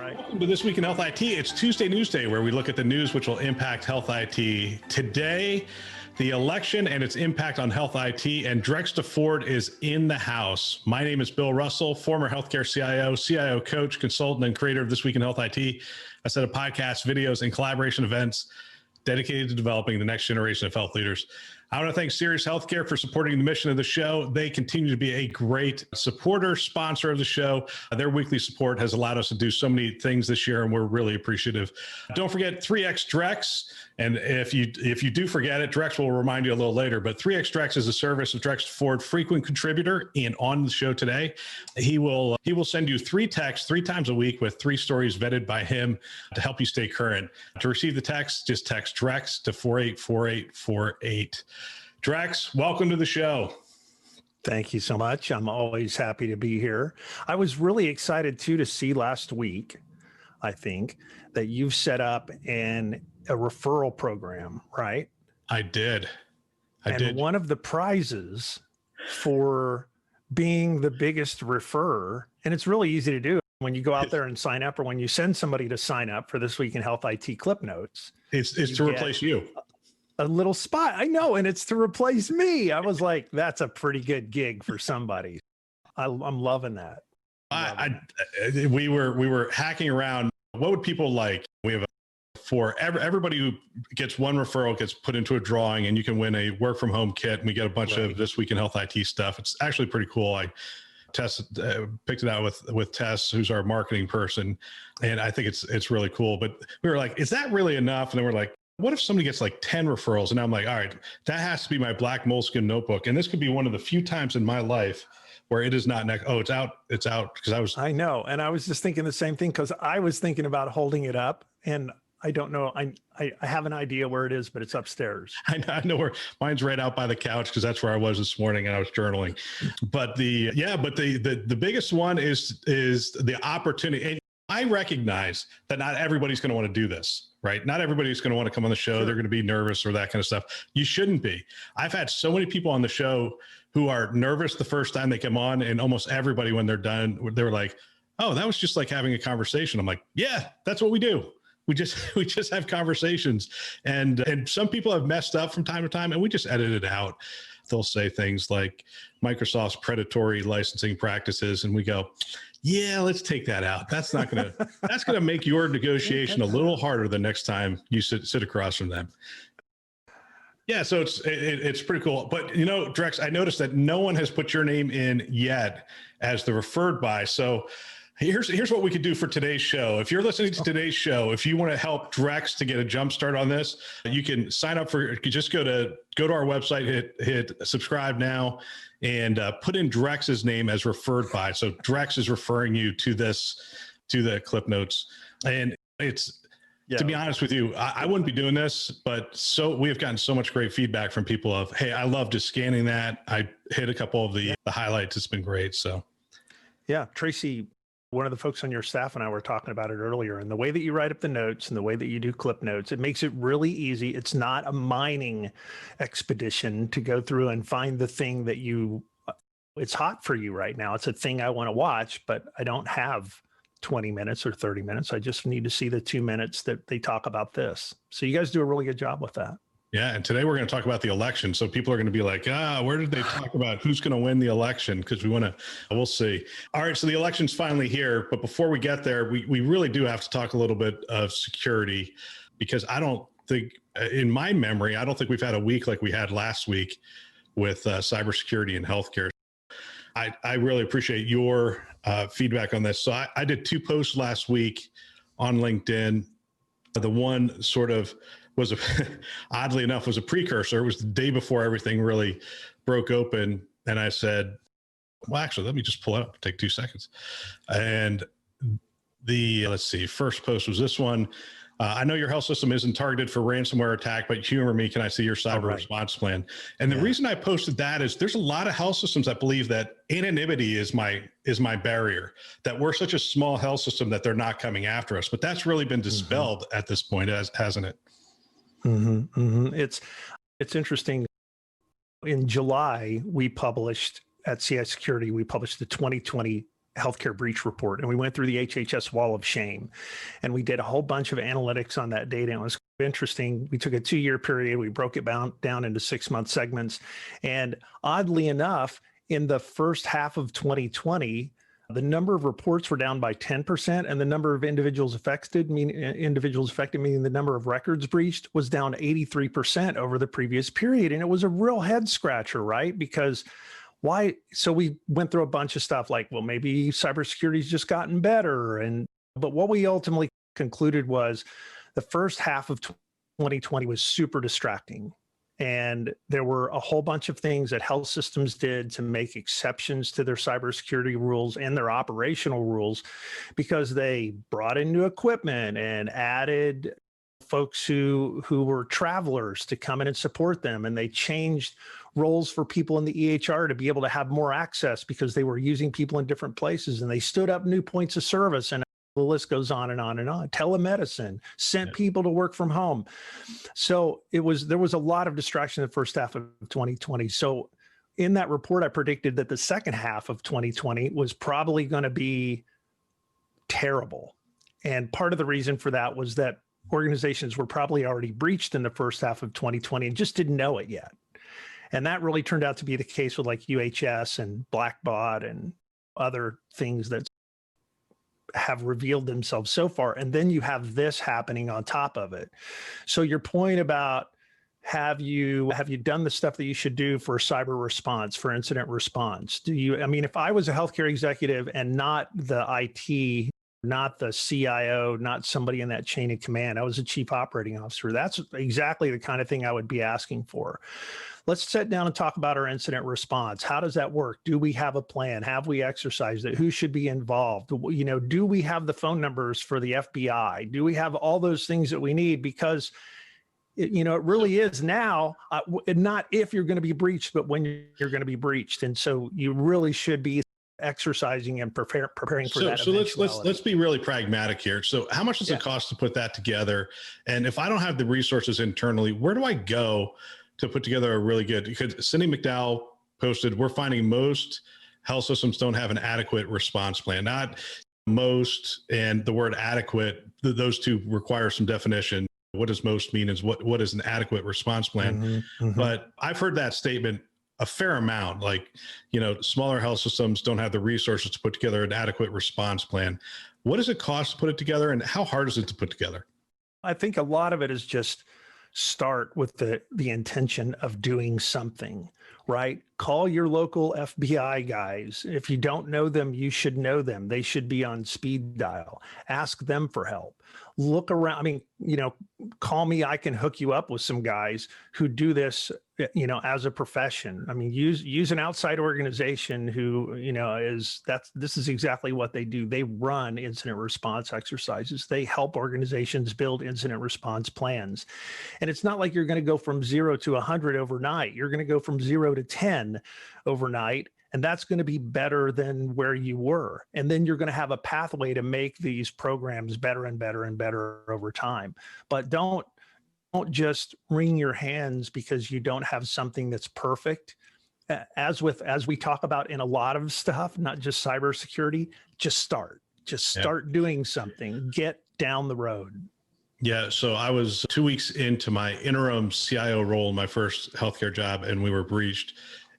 right. Welcome to This Week in Health IT. It's Tuesday News Day, where we look at the news which will impact health IT. Today, the election and its impact on health IT, and Drex DeFord is in the house. My name is Bill Russell, former healthcare CIO coach, consultant, and creator of This Week in Health IT, a set of podcasts, videos, and collaboration events dedicated to developing the next generation of health leaders. I want to thank Sirius Healthcare for supporting the mission of the show. They continue to be a great supporter, sponsor of the show. Their weekly support has allowed us to do so many things this year, and we're really appreciative. Don't forget 3X Drex. And if you do forget it, Drex will remind you a little later, but 3X Drex is a service of Drex DeFord, frequent contributor, and on the show today, he will send you 3 texts 3 times a week with 3 stories vetted by him to help you stay current. To receive the text, just text Drex to 484848. Drex, welcome to the show. Thank you so much. I'm always happy to be here. I was really excited too to see last week, I think, that you've set up a referral program, right? I did. And one of the prizes for being the biggest referrer, and it's really easy to do when you go out there and sign up, or when you send somebody to sign up for This Week in Health IT clip notes. It's to replace you. A little spot. I know. And it's to replace me. I was like, that's a pretty good gig for somebody. I'm loving that. We were hacking around. What would people like? We have for everybody who gets one referral gets put into a drawing, and you can win a work from home kit. And we get a bunch of This Week in Health IT stuff. It's actually pretty cool. I picked it out with Tess, who's our marketing person. And I think it's really cool, but we were like, is that really enough? And then we're like, what if somebody gets like 10 referrals? And I'm like, all right, that has to be my black moleskin notebook. And this could be one of the few times in my life where it is not next. Oh, it's out. Because I know. And I was just thinking the same thing, because I was thinking about holding it up, and I don't know. I have an idea where it is, but it's upstairs. I know where mine's right out by the couch, because that's where I was this morning and I was journaling. But the biggest one is the opportunity. And I recognize that not everybody's going to want to do this, right? Not everybody's going to want to come on the show. Sure. They're going to be nervous or that kind of stuff. You shouldn't be. I've had so many people on the show who are nervous the first time they come on, and almost everybody, when they're done, they were like, oh, that was just like having a conversation. I'm like, yeah, that's what we do. We just have conversations, and some people have messed up from time to time, and we just edit it out. They'll say things like Microsoft's predatory licensing practices, and we go, yeah, let's take that out. That's gonna make your negotiation a little harder the next time you sit across from them. Yeah, so it's pretty cool. But Drex, I noticed that no one has put your name in yet as the referred by. So here's what we could do for today's show. If you're listening to today's show, if you want to help Drex to get a jump start on this, you can sign up for. Just go to our website, hit subscribe now, and put in Drex's name as referred by. So Drex is referring you to the clip notes, and it's. Yeah. To be honest with you, I wouldn't be doing this, but we have gotten so much great feedback from people of, hey, I love just scanning that. I hit a couple of the highlights. It's been great. So, yeah, Tracy, one of the folks on your staff and I were talking about it earlier, and the way that you write up the notes and the way that you do clip notes, it makes it really easy. It's not a mining expedition to go through and find the thing that it's hot for you right now. It's a thing I want to watch, but I don't have 20 minutes or 30 minutes. I just need to see the 2 minutes that they talk about this. So you guys do a really good job with that. Yeah. And today we're going to talk about the election. So people are going to be like, where did they talk about who's going to win the election? Because we'll see. All right. So the election's finally here. But before we get there, we really do have to talk a little bit of security, because I don't think, in my memory, I don't think we've had a week like we had last week with cybersecurity in healthcare. I really appreciate your feedback on this. So I did 2 posts last week on LinkedIn. The one sort of was oddly enough was a precursor. It was the day before everything really broke open. And I said, well, actually, let me just pull it up, take 2 seconds. And let's see, first post was this one. I know your health system isn't targeted for ransomware attack, but humor me, can I see your cyber response plan? And the reason I posted that is there's a lot of health systems that believe that anonymity is my barrier, that we're such a small health system that they're not coming after us. But that's really been dispelled at this point, hasn't it? It's interesting. In July, we published at CI Security, we published the 2020 healthcare breach report, and we went through the HHS wall of shame, and we did a whole bunch of analytics on that data. And it was interesting. We took a 2-year period. We broke it down into 6-month segments. And oddly enough, in the first half of 2020, the number of reports were down by 10%, and the number of individuals affected, meaning the number of records breached, was down 83% over the previous period. And it was a real head scratcher, right? Because why? So we went through a bunch of stuff like, well, maybe cybersecurity's just gotten better. But what we ultimately concluded was the first half of 2020 was super distracting. And there were a whole bunch of things that health systems did to make exceptions to their cybersecurity rules and their operational rules, because they brought in new equipment and added folks who were travelers to come in and support them. And they changed roles for people in the EHR to be able to have more access because they were using people in different places. And they stood up new points of service, and the list goes on and on and on. Telemedicine, sent people to work from home. So there was a lot of distraction in the first half of 2020. So in that report, I predicted that the second half of 2020 was probably going to be terrible. And part of the reason for that was that organizations were probably already breached in the first half of 2020 and just didn't know it yet. And that really turned out to be the case with like UHS and Blackbot and other things that have revealed themselves so far. And then you have this happening on top of it. So your point about have you done the stuff that you should do for cyber response, for incident response? If I was a healthcare executive and not the IT, not the CIO, not somebody in that chain of command, I was a chief operating officer, that's exactly the kind of thing I would be asking for. Let's sit down and talk about our incident response. How does that work? Do we have a plan? Have we exercised it? Who should be involved? Do we have the phone numbers for the FBI? Do we have all those things that we need? Because it really is now, not if you're going to be breached, but when you're going to be breached. And so you really should be exercising and preparing for that. So let's be really pragmatic here. So how much does it cost to put that together? And if I don't have the resources internally, where do I go to put together a really good? Because Cindy McDowell posted, we're finding most health systems don't have an adequate response plan. Not most, and the word adequate, those two require some definition. What does most mean is what is an adequate response plan? Mm-hmm. But I've heard that statement a fair amount, like, smaller health systems don't have the resources to put together an adequate response plan. What does it cost to put it together, and how hard is it to put together? I think a lot of it is just start with the intention of doing something, right? Call your local FBI guys. If you don't know them, you should know them. They should be on speed dial. Ask them for help. Look around. Call me. I can hook you up with some guys who do this, as a profession. Use an outside organization who, this is exactly what they do. They run incident response exercises. They help organizations build incident response plans. And it's not like you're going to go from 0 to 100 overnight. You're going to go from 0 to 10 overnight. And that's going to be better than where you were. And then you're going to have a pathway to make these programs better and better and better over time. But don't just wring your hands because you don't have something that's perfect. As we talk about in a lot of stuff, not just cybersecurity, just start doing something, get down the road. Yeah. So I was 2 weeks into my interim CIO role in my first healthcare job, and we were breached.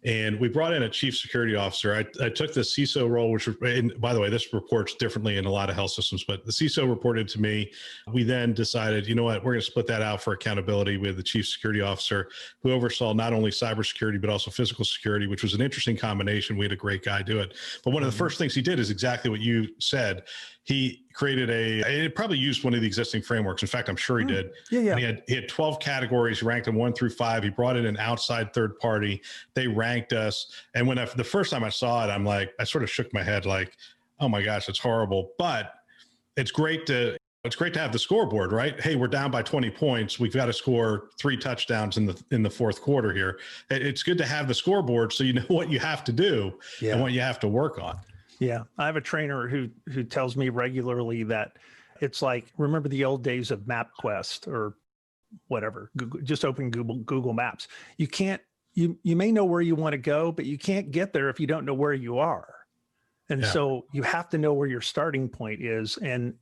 And we brought in a chief security officer. I took the CISO role, which, and by the way, this reports differently in a lot of health systems, but the CISO reported to me. We then decided, you know what, we're going to split that out for accountability with the chief security officer, who oversaw not only cybersecurity, but also physical security, which was an interesting combination. We had a great guy do it. But one of the first things he did is exactly what you said. He created it probably used one of the existing frameworks. In fact, I'm sure he did. Yeah. And he had 12 categories, ranked them 1 through 5. He brought in an outside third party. They ranked us. And when the first time I saw it, I sort of shook my head like, oh my gosh, it's horrible. But it's great to have the scoreboard, right? Hey, we're down by 20 points. We've got to score 3 touchdowns in the fourth quarter here. It's good to have the scoreboard so you know what you have to do and what you have to work on. Yeah. I have a trainer who tells me regularly that it's like, remember the old days of MapQuest or whatever, just open Google Maps. You may know where you want to go, but you can't get there if you don't know where you are. And so you have to know where your starting point is. And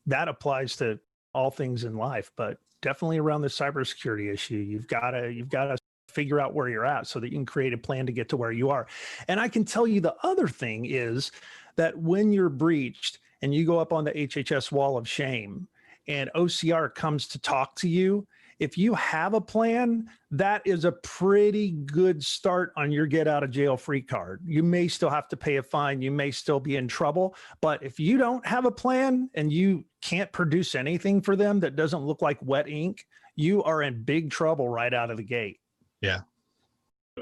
that applies to all things in life, but definitely around the cybersecurity issue, you've got to figure out where you're at so that you can create a plan to get to where you are. And I can tell you the other thing is that when you're breached and you go up on the HHS wall of shame and OCR comes to talk to you, if you have a plan, that is a pretty good start on your get out of jail free card. You may still have to pay a fine. You may still be in trouble. But if you don't have a plan and you can't produce anything for them that doesn't look like wet ink, you are in big trouble right out of the gate. Yeah.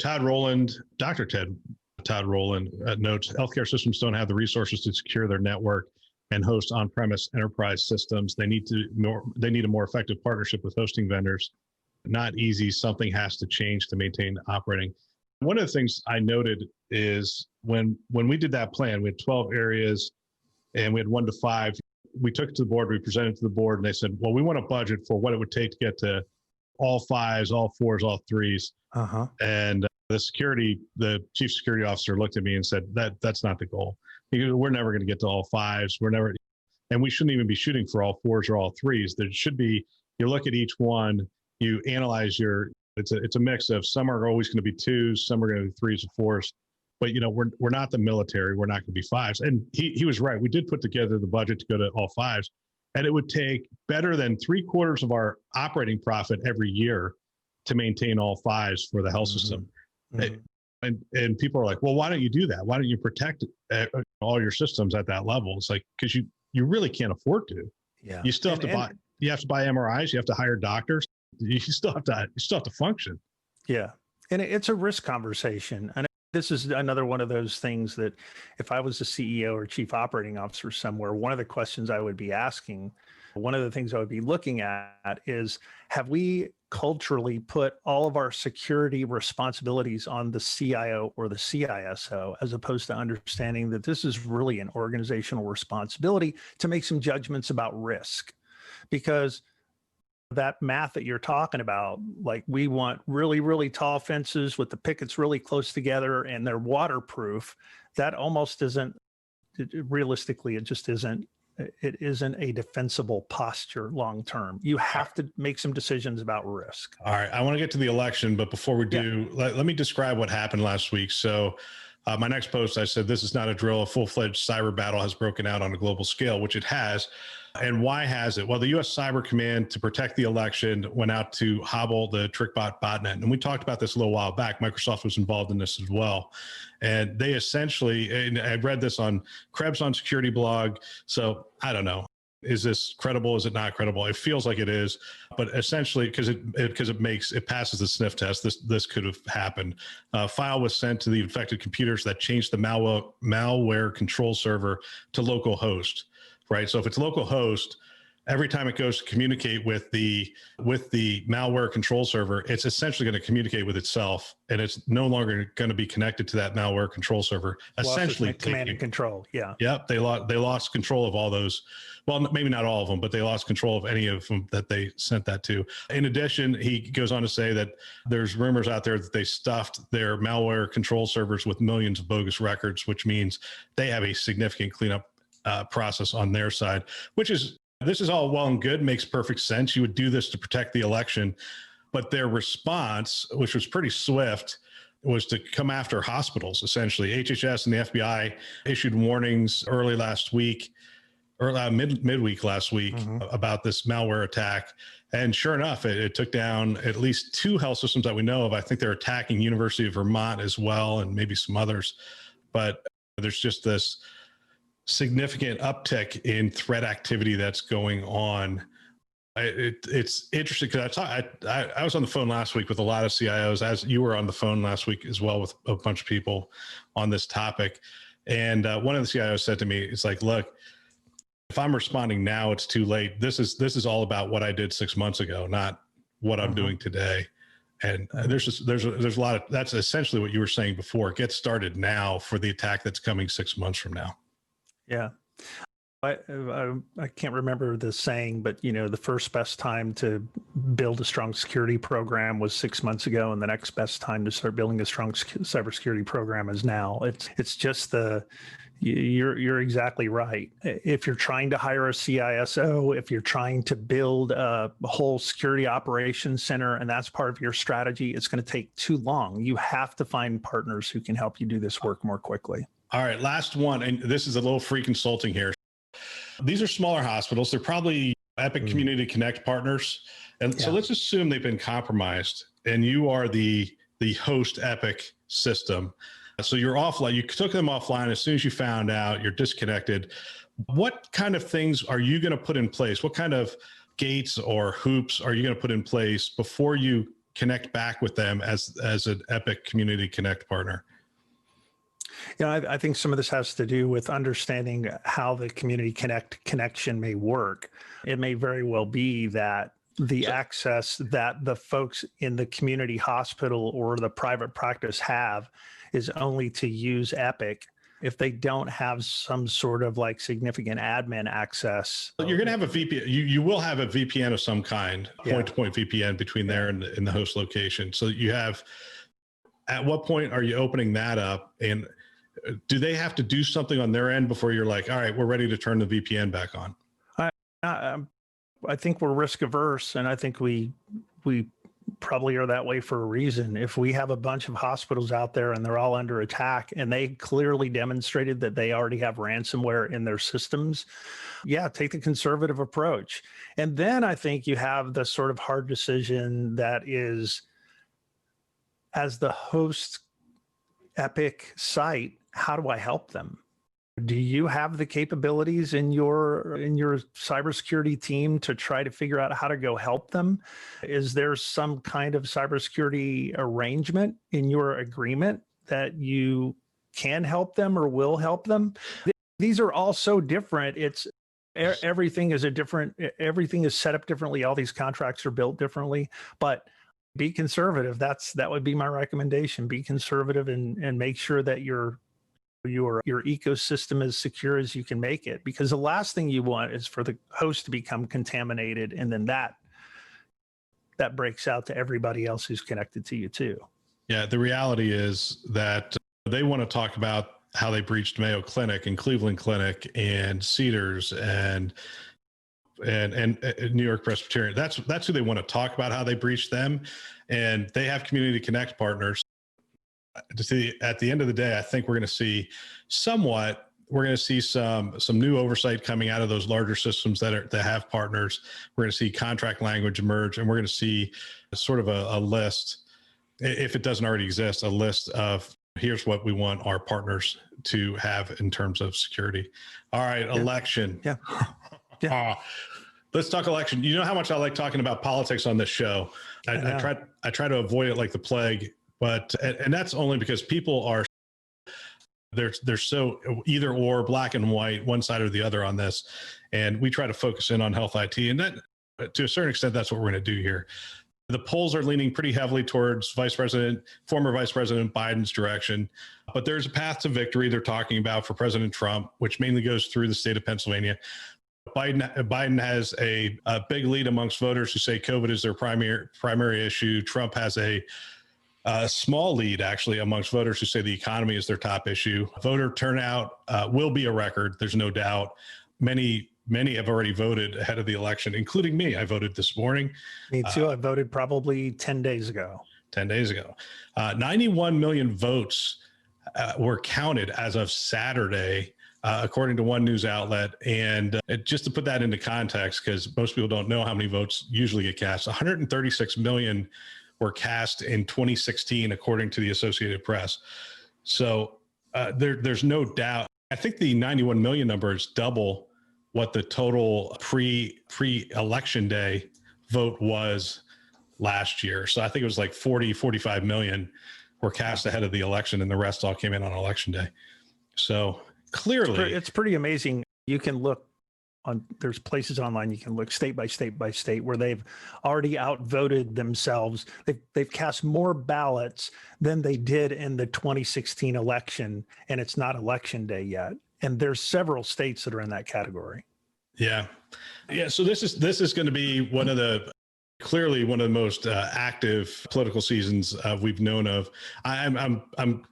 Todd Rowland notes healthcare systems don't have the resources to secure their network and host on-premise enterprise systems. They need a more effective partnership with hosting vendors. Not easy. Something has to change to maintain operating. One of the things I noted is when we did that plan, we had 12 areas and we had 1 to 5. We took it to the board, we presented it to the board, and they said, well, we want a budget for what it would take to get to all 5s, all 4s, all 3s. And the chief security officer looked at me and said, that's not the goal. We're never going to get to all 5s. And we shouldn't even be shooting for all 4s or all 3s. There should be, you look at each one, you analyze it's a mix of some are always going to be 2s, some are going to be 3s or 4s. But we're not the military. We're not going to be 5s. And he was right. We did put together the budget to go to all 5s, and it would take better than 3/4 of our operating profit every year to maintain all 5s for the health system. And people are like, well, why don't you do that? Why don't you protect all your systems at that level? It's like, because you really can't afford to. Yeah. You still have to buy MRIs. You have to hire doctors. You still have to function. Yeah. And it's a risk conversation. And this is another one of those things that if I was a CEO or chief operating officer somewhere, one of the questions I would be asking, one of the things I would be looking at is, have we culturally put all of our security responsibilities on the CIO or the CISO, as opposed to understanding that this is really an organizational responsibility to make some judgments about risk? Because that math that you're talking about, like we want really, really tall fences with the pickets really close together and they're waterproof. That almost isn't, realistically, it just isn't. It isn't a defensible posture long term. You have to make some decisions about risk. All right. I want to get to the election, but before we do, let me describe what happened last week. So my next post, I said, this is not a drill. A full-fledged cyber battle has broken out on a global scale, which it has. And why has it? Well, the U.S. Cyber Command, to protect the election, went out to hobble the TrickBot botnet. And we talked about this a little while back. Microsoft was involved in this as well. And they essentially, and I read this on Krebs on Security blog. So I don't know. Is this credible? Is it not credible? It feels like it is, but essentially, because it passes the sniff test. This could have happened. A file was sent to the infected computers that changed the malware control server to local host. Right. So if it's local host, every time it goes to communicate with the malware control server, it's essentially going to communicate with itself, and it's no longer going to be connected to that malware control server. Essentially, command and control. Yeah. Yep. They lost control of all those. Well, maybe not all of them, but they lost control of any of them that they sent that to. In addition, he goes on to say that there's rumors out there that they stuffed their malware control servers with millions of bogus records, which means they have a significant cleanup process on their side, this is all well and good, makes perfect sense. You would do this to protect the election, but their response, which was pretty swift, was to come after hospitals. Essentially, HHS and the FBI issued warnings early last week, or midweek last week, about this malware attack. And sure enough, it took down at least 2 health systems that we know of. I think they're attacking University of Vermont as well, and maybe some others. But there's just this significant uptick in threat activity that's going on. It's interesting because I was on the phone last week with a lot of CIOs, as you were on the phone last week as well, with a bunch of people on this topic. And one of the CIOs said to me, it's like, look, if I'm responding now, it's too late. This is all about what I did 6 months ago, not what I'm doing today. And there's a lot of, that's essentially what you were saying before. Get started now for the attack that's coming 6 months from now. Yeah. I can't remember the saying, but the first best time to build a strong security program was 6 months ago, and the next best time to start building a strong cybersecurity program is now. It's just You're exactly right. If you're trying to hire a CISO, if you're trying to build a whole security operations center, and that's part of your strategy, it's going to take too long. You have to find partners who can help you do this work more quickly. All right, last one, and this is a little free consulting here. These are smaller hospitals. They're probably Epic Community Connect partners. And so let's assume they've been compromised and you are the host Epic system. So you're offline, you took them offline as soon as you found out you're disconnected. What kind of things are you going to put in place? What kind of gates or hoops are you going to put in place before you connect back with them as an Epic Community Connect partner? I think some of this has to do with understanding how the Community Connect connection may work. It may very well be that the access that the folks in the community hospital or the private practice have is only to use Epic if they don't have some sort of like significant admin access. You're going to have a VPN. You will have a VPN of some kind, point-to-point VPN between there and the host location. So you have, at what point are you opening that up? And do they have to do something on their end before you're like, all right, we're ready to turn the VPN back on? I think we're risk averse, and I think we probably are that way for a reason. If we have a bunch of hospitals out there and they're all under attack and they clearly demonstrated that they already have ransomware in their systems, take the conservative approach. And then I think you have the sort of hard decision that is, as the host Epic site, how do I help them? Do you have the capabilities in your cybersecurity team to try to figure out how to go help them? Is there some kind of cybersecurity arrangement in your agreement that you can help them or will help them? These are all so different. Everything is set up differently. All these contracts are built differently, but be conservative. That would be my recommendation. Be conservative and make sure that your ecosystem as secure as you can make it, because the last thing you want is for the host to become contaminated, and then that breaks out to everybody else who's connected to you too. Yeah, the reality is that they want to talk about how they breached Mayo Clinic and Cleveland Clinic and Cedars and New York Presbyterian. That's who they want to talk about, how they breached them, and they have Community Connect partners. To see, at the end of the day, I think we're going to see some new oversight coming out of those larger systems that have partners. We're going to see contract language emerge, and we're going to see sort of a list, if it doesn't already exist, a list of here's what we want our partners to have in terms of security. All right, election. Let's talk election. You know how much I like talking about politics on this show. I try to avoid it like the plague. But, and that's only because people are, they're so either or, black and white, one side or the other on this. And we try to focus in on health IT. And that, to a certain extent, that's what we're going to do here. The polls are leaning pretty heavily towards former Vice President Biden's direction. But there's a path to victory they're talking about for President Trump, which mainly goes through the state of Pennsylvania. Biden has a big lead amongst voters who say COVID is their primary issue. Trump has a small lead, actually, amongst voters who say the economy is their top issue. Voter turnout will be a record. There's no doubt. Many have already voted ahead of the election, including me. I voted this morning. Me too. I voted probably 10 days ago. 91 million votes were counted as of Saturday, according to one news outlet. And just to put that into context, because most people don't know how many votes usually get cast, 136 million were cast in 2016, according to the Associated Press. So there's no doubt. I think the 91 million number is double what the total pre-election day vote was last year. So I think it was like 45 million were cast ahead of the election, and the rest all came in on election day. So clearly, it's pretty amazing. You can look there's places online you can look state by state where they've already outvoted themselves. They've cast more ballots than they did in the 2016 election, and it's not election day yet. And there's several states that are in that category. Yeah. So this is going to be clearly one of the most active political seasons we've known of. I'm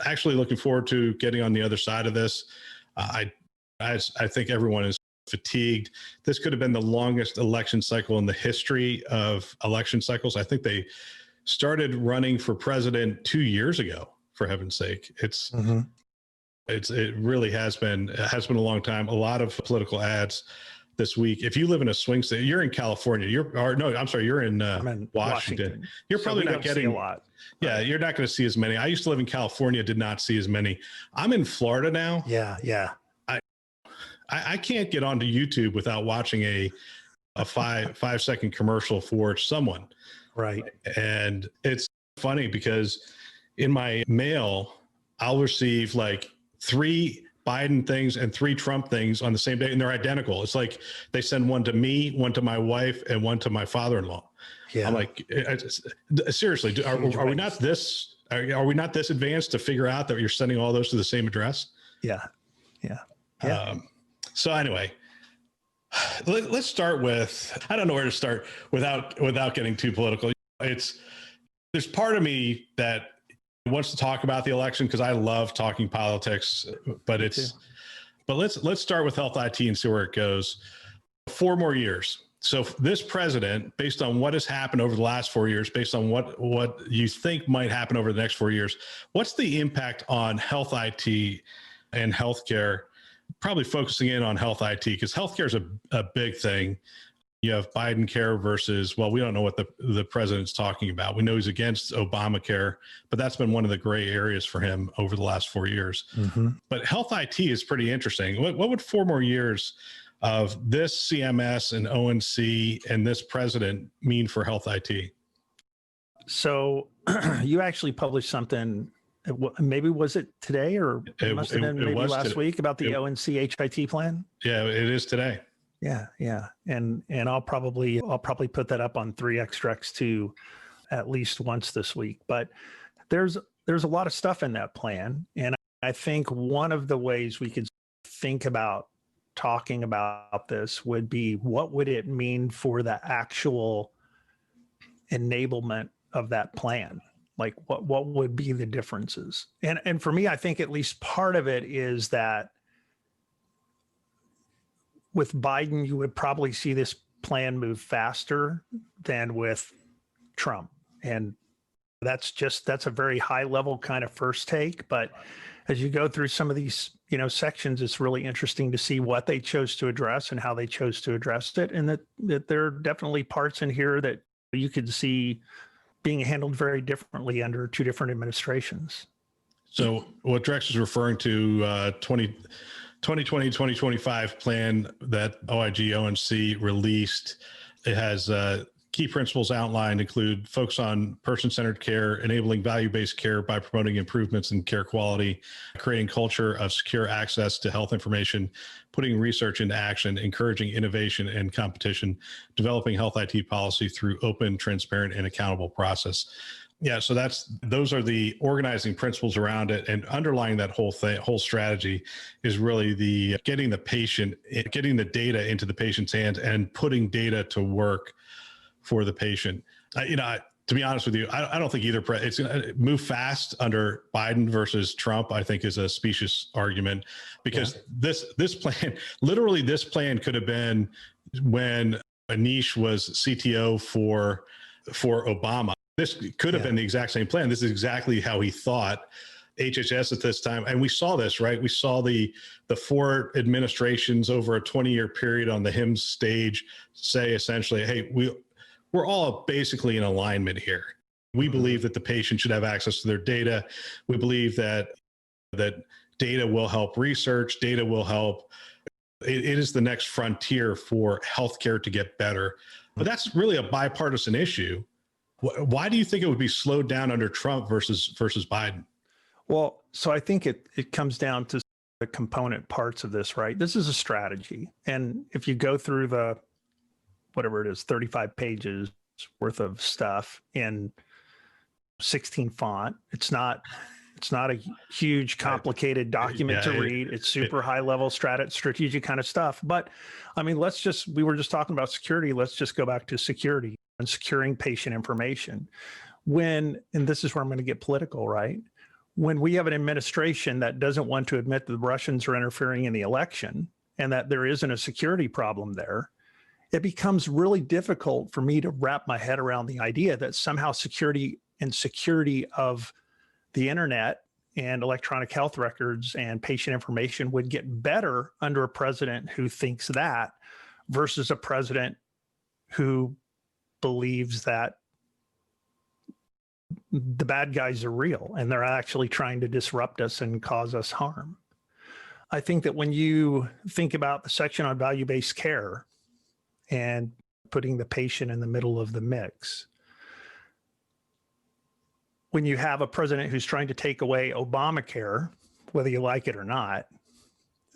actually looking forward to getting on the other side of this. I think everyone is fatigued. This could have been the longest election cycle in the history of election cycles. I think they started running for president 2 years ago, for heaven's sake. It really has been a long time. A lot of political ads this week. If you live in a swing state, you're in California. You're in, I'm in Washington. You're probably not getting a lot. Yeah, you're not going to see as many. I used to live in California, did not see as many. I'm in Florida now. Yeah. I can't get onto YouTube without watching a 5-second commercial for someone. Right. And it's funny because in my mail, I'll receive like 3 Biden things and 3 Trump things on the same day, and they're identical. It's like they send one to me, one to my wife, and one to my father-in-law. Yeah. I'm like, seriously, are we not this? Are we not this advanced to figure out that you're sending all those to the same address? Yeah. So anyway, let's start with, I don't know where to start without getting too political. There's part of me that wants to talk about the election because I love talking politics, but let's start with health IT and see where it goes. 4 more years. So this president, based on what has happened over the last 4 years, based on what you think might happen over the next 4 years, what's the impact on health IT and healthcare? Probably focusing in on health IT because healthcare is a big thing. You have Biden care versus, well, we don't know what the president's talking about. We know he's against Obamacare, but that's been one of the gray areas for him over the last 4 years. But health IT is pretty interesting. What would 4 more years of this CMS and ONC and this president mean for health IT? So you actually published something, maybe was it today or it must have been maybe last week about the ONC HIT plan? Yeah, it is today. Yeah. And I'll probably put that up on 3xDrex too, at least once this week. But there's a lot of stuff in that plan. And I think one of the ways we could think about talking about this would be, what would it mean for the actual enablement of that plan? Like what would be the differences? And for me, I think at least part of it is that with Biden, you would probably see this plan move faster than with Trump. And that's a very high level kind of first take. But as you go through some of these, sections, it's really interesting to see what they chose to address and how they chose to address it. And that there are definitely parts in here that you could see being handled very differently under 2 different administrations. So what Drex is referring to, 2020-2025 plan that OIG-ONC released, it has key principles outlined include focus on person-centered care, enabling value-based care by promoting improvements in care quality, creating culture of secure access to health information, putting research into action, encouraging innovation and competition, developing health IT policy through open, transparent, and accountable process. Yeah, so those are the organizing principles around it, and underlying that whole strategy is really the getting the data into the patient's hands and putting data to work for the patient. To be honest with you, I don't think either it's going to move fast under Biden versus Trump. I think is a specious argument because this plan could have been when Anish was CTO for Obama. This could have been the exact same plan. This is exactly how he thought HHS at this time. And we saw this, right? We saw the 4 administrations over a 20-year period on the HIMSS stage say essentially, hey, we're all basically in alignment here. We believe that the patient should have access to their data. We believe that data will help research, data will help. It is the next frontier for healthcare to get better. But that's really a bipartisan issue. Why do you think it would be slowed down under Trump versus Biden? Well, so I think it comes down to the component parts of this, right? This is a strategy. And if you go through the, whatever it is, 35 pages worth of stuff in 16 font, it's not a huge, complicated document to read. It's super high level strategic kind of stuff. But I mean, we were just talking about security. Let's just go back to security and securing patient information. And this is where I'm going to get political, right? when we have an administration that doesn't want to admit that the Russians are interfering in the election and that there isn't a security problem there, it becomes really difficult for me to wrap my head around the idea that somehow security of the internet and electronic health records and patient information would get better under a president who thinks that versus a president who believes that the bad guys are real and they're actually trying to disrupt us and cause us harm. I think that when you think about the section on value-based care and putting the patient in the middle of the mix, when you have a president who's trying to take away Obamacare, whether you like it or not,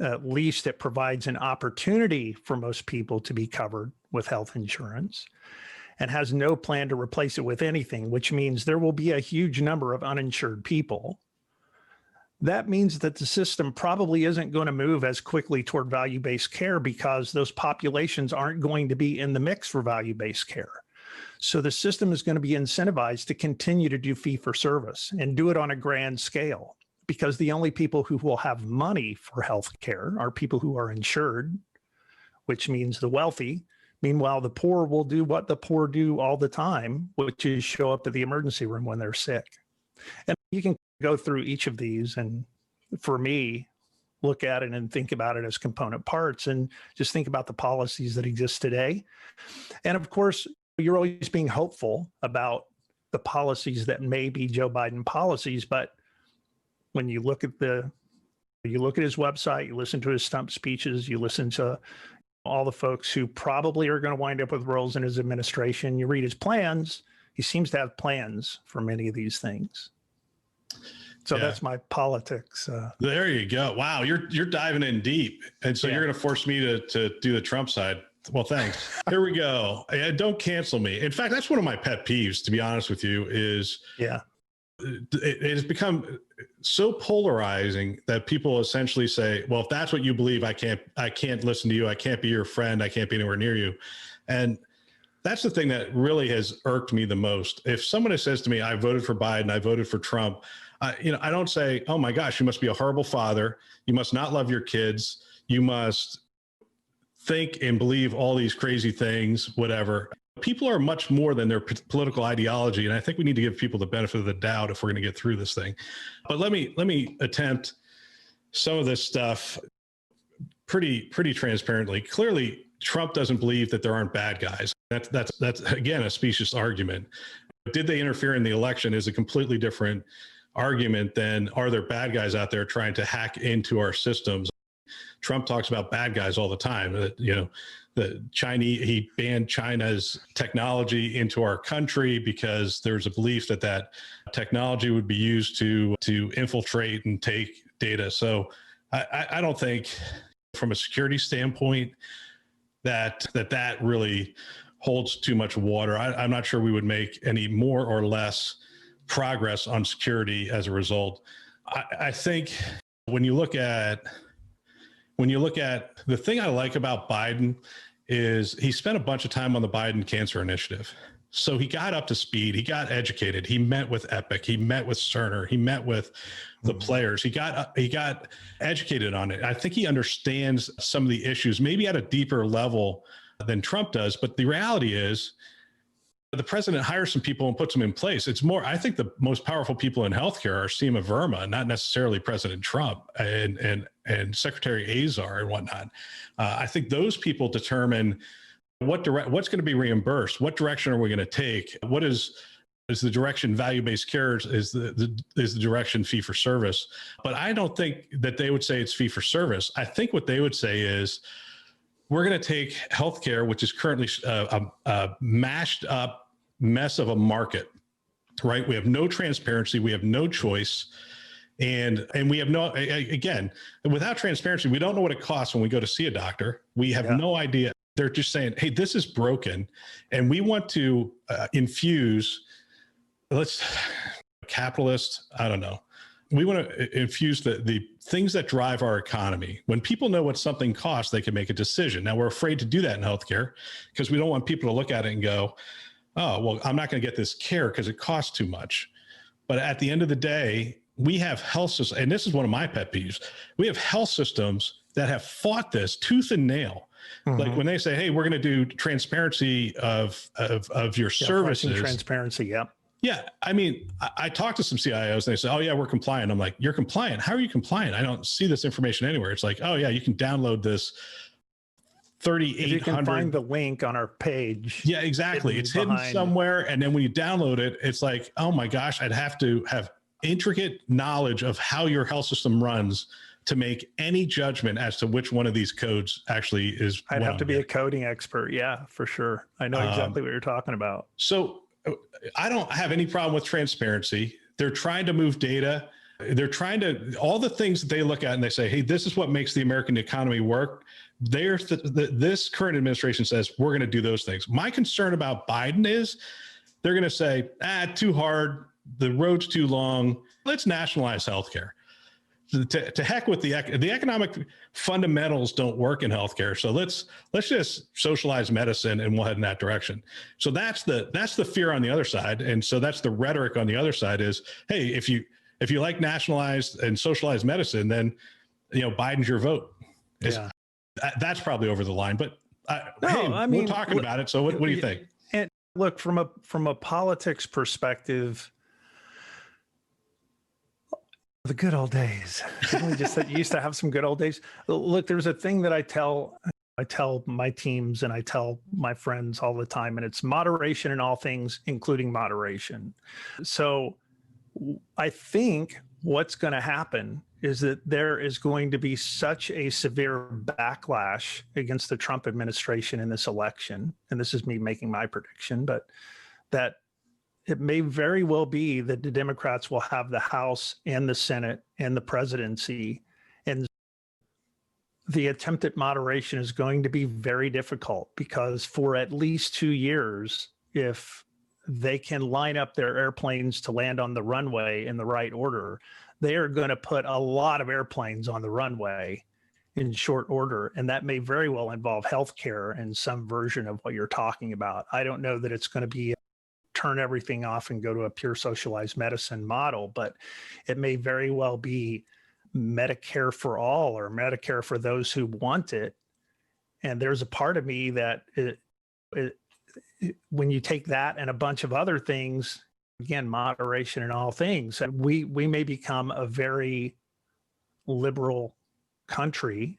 at least it provides an opportunity for most people to be covered with health insurance, and has no plan to replace it with anything, which means there will be a huge number of uninsured people. That means that the system probably isn't going to move as quickly toward value-based care because those populations aren't going to be in the mix for value-based care. So the system is going to be incentivized to continue to do fee-for-service and do it on a grand scale, because the only people who will have money for health care are people who are insured, which means the wealthy. Meanwhile, the poor will do what the poor do all the time, which is show up at the emergency room when they're sick. And you can go through each of these and, for me, look at it and think about it as component parts and just think about the policies that exist today. And of course, you're always being hopeful about the policies that may be Joe Biden policies, but when you look at his website, you listen to his stump speeches, you listen to all the folks who probably are going to wind up with roles in his administration, you read his plans, he seems to have plans for many of these things. So that's my politics. There you go. Wow, you're diving in deep. And so you're going to force me to do the Trump side. Well, thanks. Here we go. Don't cancel me. In fact, that's one of my pet peeves, to be honest with you, is it has become so polarizing that people essentially say, well, if that's what you believe, I can't listen to you. I can't be your friend. I can't be anywhere near you. And that's the thing that really has irked me the most. If someone says to me, I voted for Biden, I voted for Trump, I don't say, oh my gosh, you must be a horrible father. You must not love your kids. You must think and believe all these crazy things, whatever. People are much more than their political ideology. And I think we need to give people the benefit of the doubt if we're going to get through this thing. But let me attempt some of this stuff pretty transparently. Clearly, Trump doesn't believe that there aren't bad guys. That's again, a specious argument. Did they interfere in the election is a completely different argument than are there bad guys out there trying to hack into our systems. Trump talks about bad guys all the time. The Chinese, he banned China's technology into our country because there's a belief that technology would be used to infiltrate and take data. So I don't think from a security standpoint that really holds too much water. I'm not sure we would make any more or less progress on security as a result. I think when you look at the thing I like about Biden is he spent a bunch of time on the Biden Cancer Initiative. So he got up to speed, he got educated, he met with Epic, he met with Cerner, he met with the players, he got educated on it. I think he understands some of the issues, maybe at a deeper level than Trump does. But the reality is the president hires some people and puts them in place. It's more, I think the most powerful people in healthcare are Seema Verma, not necessarily President Trump and Secretary Azar and whatnot. I think those people determine what's going to be reimbursed, what direction are we going to take, what is the direction value-based care is the direction fee for service. But I don't think that they would say it's fee for service. I think what they would say is, we're going to take healthcare, which is currently a mashed up mess of a market, right? We have no transparency. We have no choice. And we have no, again, without transparency, we don't know what it costs when we go to see a doctor. We have no idea. They're just saying, hey, this is broken. And we want to infuse, capitalist, I don't know. We want to infuse the things that drive our economy. When people know what something costs, they can make a decision. Now, we're afraid to do that in healthcare because we don't want people to look at it and go, oh, well, I'm not going to get this care because it costs too much. But at the end of the day, we have health systems, and this is one of my pet peeves. We have health systems that have fought this tooth and nail. Like when they say, hey, we're going to do transparency of your services. Transparency. Yep. Yeah. I mean, I talked to some CIOs and they say, oh yeah, we're compliant. I'm like, you're compliant. How are you compliant? I don't see this information anywhere. It's like, oh yeah, you can download this 3,800. You can find the link on our page. Yeah, exactly. It's hidden somewhere. And then when you download it, it's like, oh my gosh, I'd have to have intricate knowledge of how your health system runs to make any judgment as to which one of these codes actually is. I'd have to be a coding expert. Yeah, for sure. I know exactly what you're talking about. So I don't have any problem with transparency. They're trying to move data. They're trying to, all the things that they look at and they say, hey, this is what makes the American economy work. This current administration says we're going to do those things. My concern about Biden is they're going to say, too hard. The road's too long. Let's nationalize healthcare. To heck with the economic fundamentals don't work in healthcare. So let's just socialize medicine and we'll head in that direction. So that's the fear on the other side. And so that's the rhetoric on the other side is, hey, if you like nationalized and socialized medicine, then Biden's your vote. That's probably over the line. But we're talking about it. So what do you think? And look, from a politics perspective, the good old days. Didn't we just used to have some good old days? Look, there's a thing that I tell my teams and I tell my friends all the time, and it's moderation in all things, including moderation. So I think what's going to happen is that there is going to be such a severe backlash against the Trump administration in this election, and this is me making my prediction, but that it may very well be that the Democrats will have the House and the Senate and the presidency, and the attempt at moderation is going to be very difficult because for at least 2 years, if they can line up their airplanes to land on the runway in the right order, they are going to put a lot of airplanes on the runway in short order. And that may very well involve healthcare and some version of what you're talking about. I don't know that it's going to be turn everything off and go to a pure socialized medicine model, but it may very well be Medicare for all or Medicare for those who want it. And there's a part of me that when you take that and a bunch of other things, again, moderation in all things, we may become a very liberal country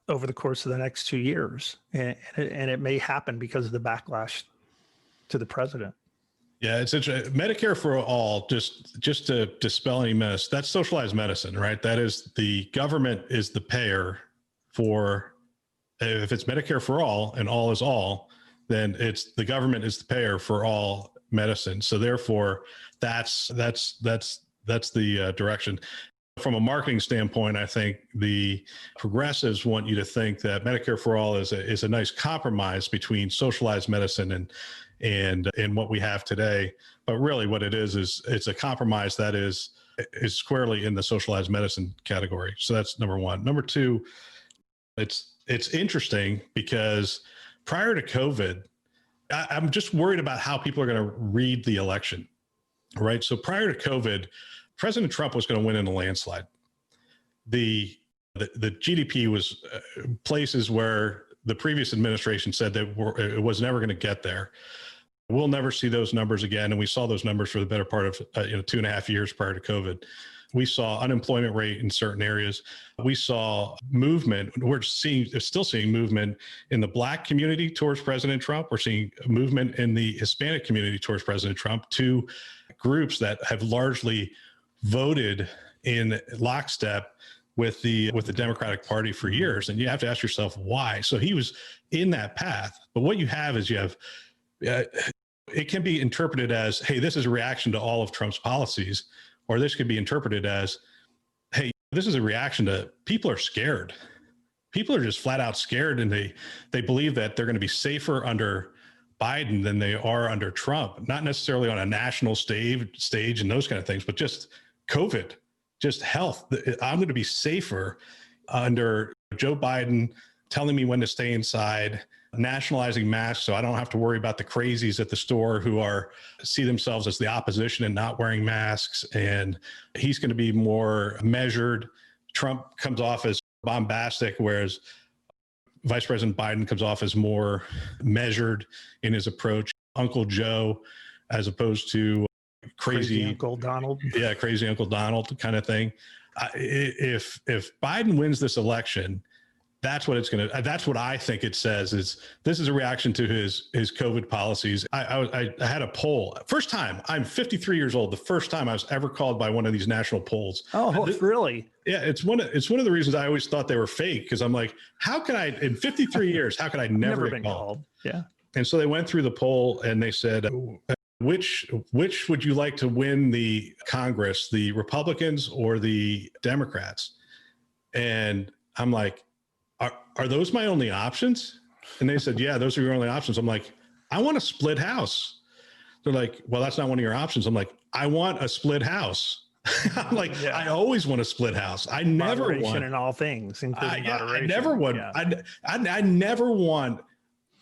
over the course of the next 2 years. And it may happen because of the backlash to the president. Yeah, it's interesting. Medicare for all, just to dispel any myths, that's socialized medicine, right? That is, the government is the payer for, if it's Medicare for all and all is all, then it's the government is the payer for all medicine. So therefore, that's the direction. From a marketing standpoint, I think the progressives want you to think that Medicare for all is a nice compromise between socialized medicine and what we have today. But really what it is it's a compromise that is squarely in the socialized medicine category. So that's number one. Number two, it's interesting because prior to COVID, I'm just worried about how people are going to read the election, right? So prior to COVID, President Trump was going to win in a landslide. The GDP was places where the previous administration said that it was never going to get there. We'll never see those numbers again. And we saw those numbers for the better part of 2.5 years prior to COVID. We saw unemployment rate in certain areas. We saw movement. We're still seeing movement in the Black community towards President Trump. We're seeing movement in the Hispanic community towards President Trump, two groups that have largely voted in lockstep with the Democratic Party for years. And you have to ask yourself why. So he was in that path. But what you have is it can be interpreted as, hey, this is a reaction to all of Trump's policies. Or this could be interpreted as, hey, this is a reaction to people are scared. People are just flat out scared, and they believe that they're going to be safer under Biden than they are under Trump. Not necessarily on a national stage and those kind of things, but just COVID, just health. I'm going to be safer under Joe Biden telling me when to stay inside, nationalizing masks so I don't have to worry about the crazies at the store who see themselves as the opposition and not wearing masks. And he's going to be more measured. Trump comes off as bombastic, whereas Vice President Biden comes off as more measured in his approach. Uncle Joe, as opposed to crazy Uncle Donald. Yeah, crazy Uncle Donald kind of thing. If Biden wins this election, that's what I think it says. This is a reaction to his COVID policies. I had a poll. First time, I'm 53 years old. The first time I was ever called by one of these national polls. Oh, really? Yeah, it's one of the reasons I always thought they were fake, because I'm like, how can I, in 53 years, how could I never get called? Yeah. And so they went through the poll and they said, which would you like to win the Congress, the Republicans or the Democrats? And I'm like, are those my only options? And they said, yeah, those are your only options. I'm like, I want a split house. They're like, well, that's not one of your options. I'm like, I want a split house. I'm like, yeah. I always want a split house. I never moderation in all things, including moderation. I never want. Yeah. I never want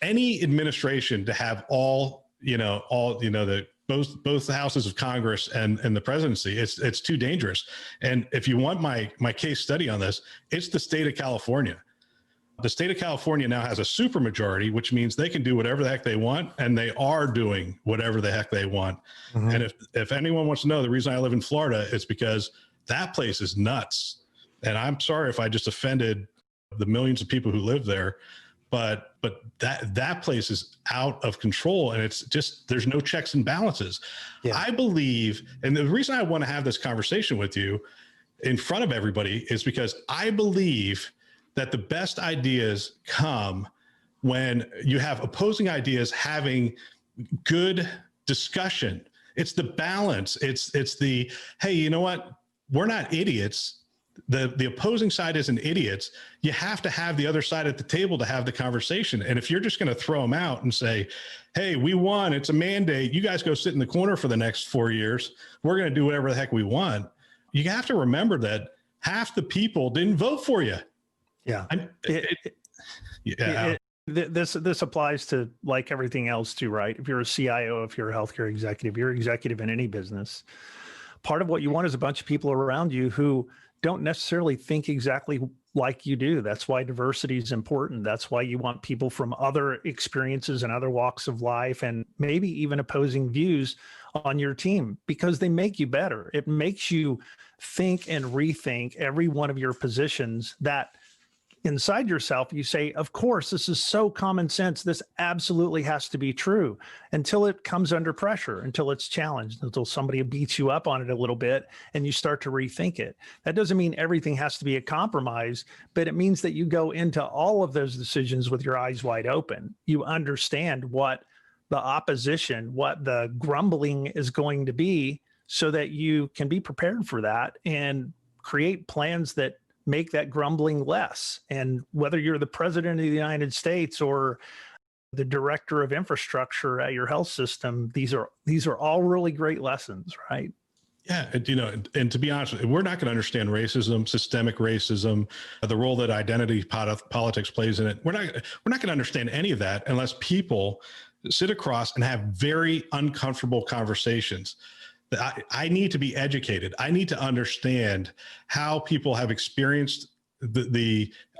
any administration to have both the houses of Congress and the presidency. It's too dangerous. And if you want my case study on this, it's the state of California. The state of California now has a supermajority, which means they can do whatever the heck they want, and they are doing whatever the heck they want. Mm-hmm. And if anyone wants to know, the reason I live in Florida is because that place is nuts. And I'm sorry if I just offended the millions of people who live there, but that place is out of control, and it's just, there's no checks and balances. Yeah. I believe, and the reason I want to have this conversation with you in front of everybody is because I believe that the best ideas come when you have opposing ideas having good discussion. It's the balance. It's the, hey, you know what? We're not idiots. The opposing side isn't idiots. You have to have the other side at the table to have the conversation. And if you're just going to throw them out and say, hey, we won, it's a mandate, you guys go sit in the corner for the next 4 years, we're going to do whatever the heck we want. You have to remember that half the people didn't vote for you. Yeah. This applies to, like, everything else too, right? If you're a CIO, if you're a healthcare executive, you're executive in any business. Part of what you want is a bunch of people around you who don't necessarily think exactly like you do. That's why diversity is important. That's why you want people from other experiences and other walks of life, and maybe even opposing views on your team, because they make you better. It makes you think and rethink every one of your positions that inside yourself, you say, of course, this is so common sense. This absolutely has to be true, until it comes under pressure, until it's challenged, until somebody beats you up on it a little bit and you start to rethink it. That doesn't mean everything has to be a compromise, but it means that you go into all of those decisions with your eyes wide open. You understand what the opposition, what the grumbling is going to be, so that you can be prepared for that and create plans that make that grumbling less. And whether you're the president of the United States or the director of infrastructure at your health system, these are all really great lessons, right? Yeah, and to be honest, we're not going to understand racism, systemic racism, the role that identity politics plays in it. We're not going to understand any of that unless people sit across and have very uncomfortable conversations. I need to be educated. I need to understand how people have experienced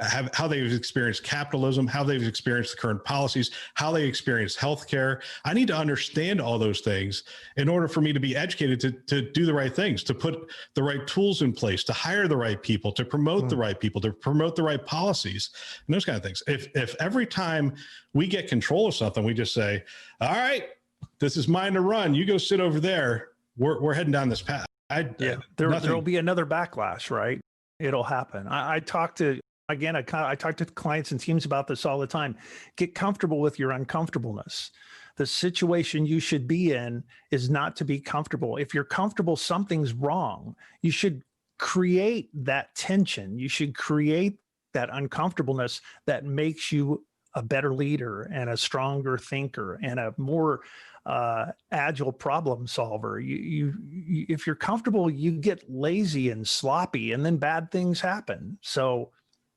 how they've experienced capitalism, how they've experienced the current policies, how they experience healthcare. I need to understand all those things in order for me to be educated to do the right things, to put the right tools in place, to hire the right people, to promote the right people, to promote the right policies, and those kind of things. If every time we get control of something, we just say, all right, this is mine to run, you go sit over there, we're heading down this path. There'll be another backlash, right? It'll happen. I talk to clients and teams about this all the time. Get comfortable with your uncomfortableness. The situation you should be in is not to be comfortable. If you're comfortable, something's wrong. You should create that tension. You should create that uncomfortableness that makes you a better leader and a stronger thinker and a more agile problem solver. If you're comfortable, you get lazy and sloppy, and then bad things happen. So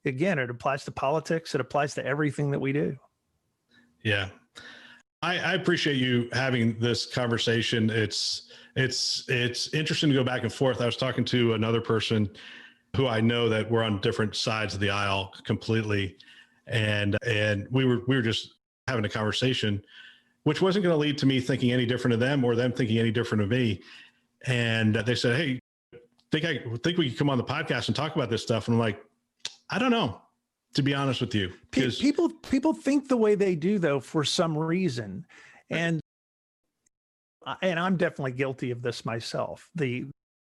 again, it applies to politics. It applies to everything that we do. Yeah. I appreciate you having this conversation. It's interesting to go back and forth. I was talking to another person who I know that we're on different sides of the aisle completely. And we were just having a conversation, which wasn't going to lead to me thinking any different of them or them thinking any different of me. And they said, "Hey, think we could come on the podcast and talk about this stuff." And I'm like, I don't know, to be honest with you. People think the way they do, though, for some reason. And I'm definitely guilty of this myself.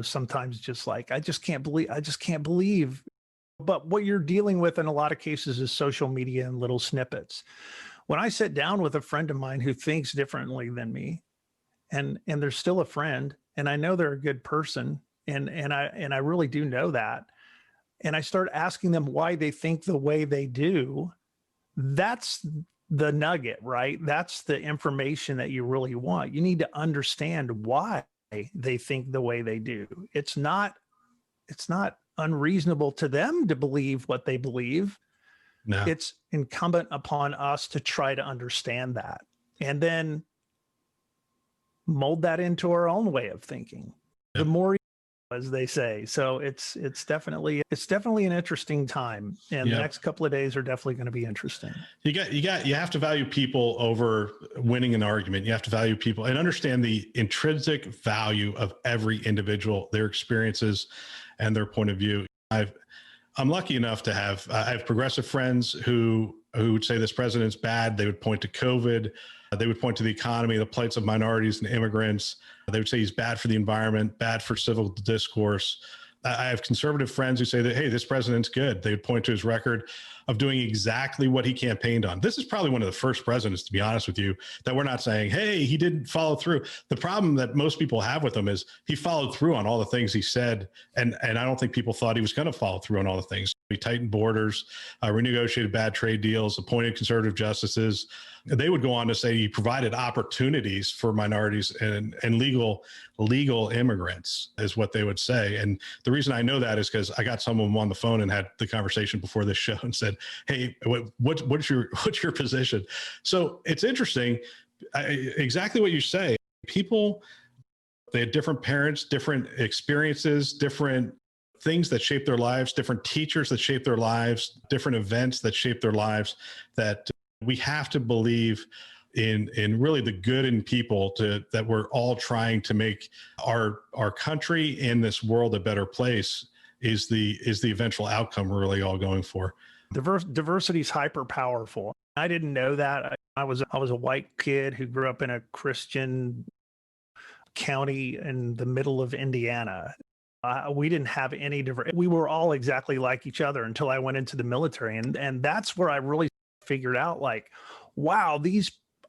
Sometimes just like, I just can't believe. But what you're dealing with in a lot of cases is social media and little snippets. When I sit down with a friend of mine who thinks differently than me, and they're still a friend, and I know they're a good person, and I really do know that, and I start asking them why they think the way they do, that's the nugget, right? That's the information that you really want. You need to understand why they think the way they do. It's not unreasonable to them to believe what they believe. No. It's incumbent upon us to try to understand that and then mold that into our own way of thinking. Yep. The more, as they say. So it's definitely an interesting time, and yep. The next couple of days are definitely going to be interesting. You have to value people over winning an argument. You have to value people and understand the intrinsic value of every individual, their experiences and their point of view. I'm lucky enough to have, I have progressive friends who would say this president's bad. They would point to COVID. They would point to the economy, the plights of minorities and immigrants. They would say he's bad for the environment, bad for civil discourse. I have conservative friends who say that, hey, this president's good. They would point to his record of doing exactly what he campaigned on. This is probably one of the first presidents, to be honest with you, that we're not saying, hey, he didn't follow through. The problem that most people have with him is he followed through on all the things he said. And I don't think people thought he was going to follow through on all the things. He tightened borders, renegotiated bad trade deals, appointed conservative justices. They would go on to say he provided opportunities for minorities and legal immigrants, is what they would say. And the reason I know that is because I got some of them on the phone and had the conversation before this show and said, hey, what's your position? So it's interesting. Exactly what you say. People, they had different parents, different experiences, different things that shape their lives, different teachers that shape their lives, different events that shape their lives, that we have to believe in really the good in people, that we're all trying to make our country and this world a better place is the eventual outcome we're really all going for. Diversity is hyper powerful. I didn't know that. I was a white kid who grew up in a Christian county in the middle of Indiana. We didn't have any different. We were all exactly like each other until I went into the military, and that's where I really figured out, like, wow,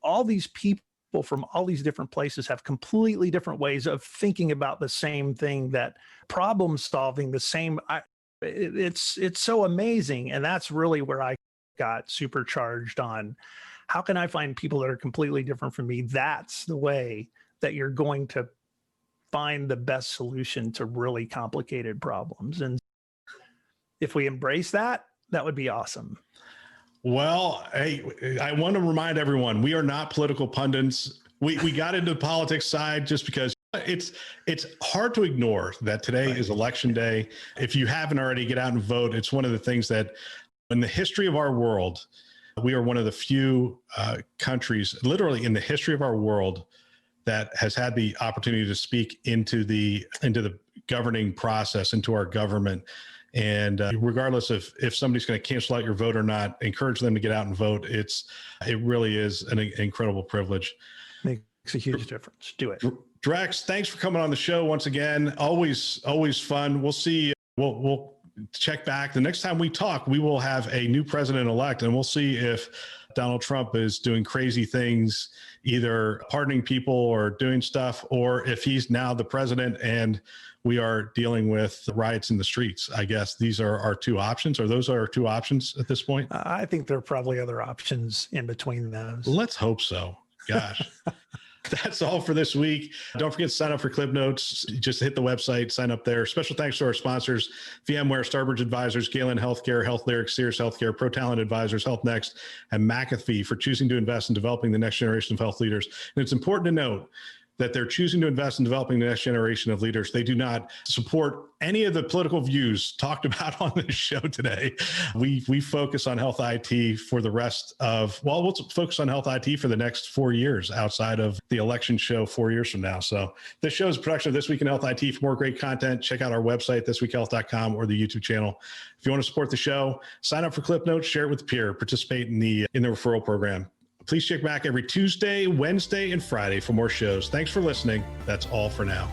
all these people from all these different places have completely different ways of thinking about the same thing, that problem solving the same. It's so amazing. And that's really where I got supercharged on how can I find people that are completely different from me? That's the way that you're going to find the best solution to really complicated problems. And if we embrace that, that would be awesome. Well, hey, I want to remind everyone, we are not political pundits. We got into the politics side just because it's hard to ignore that today is election day. If you haven't already, get out and vote. It's one of the things that in the history of our world, we are one of the few countries, literally in the history of our world, that has had the opportunity to speak into the governing process, into our government. And regardless of if somebody's going to cancel out your vote or not, encourage them to get out and vote. It really is an incredible privilege. Makes a huge difference. Do it. Drex, thanks for coming on the show once again. Always fun. We'll see. We'll check back. The next time we talk, we will have a new president-elect, and we'll see if Donald Trump is doing crazy things, either pardoning people or doing stuff, or if he's now the president and we are dealing with riots in the streets. I guess these are our two options, or those are our two options at this point. I think there are probably other options in between those. Let's hope so. Gosh. That's all for this week. Don't forget to sign up for Clip Notes. Just hit the website, sign up there. Special thanks to our sponsors, VMware, Starbridge Advisors, Galen Healthcare, HealthLyric, Sears Healthcare, ProTalent Advisors, Health Next, and McAfee for choosing to invest in developing the next generation of health leaders. And it's important to note that they're choosing to invest in developing the next generation of leaders. They do not support any of the political views talked about on this show today. We focus on health IT for the rest of, well, we'll focus on health IT for the next 4 years outside of the election show 4 years from now. So this show is a production of This Week in Health IT. For more great content, check out our website, thisweekhealth.com, or the YouTube channel. If you want to support the show, sign up for Clip Notes, share it with a peer, participate in the referral program. Please check back every Tuesday, Wednesday, and Friday for more shows. Thanks for listening. That's all for now.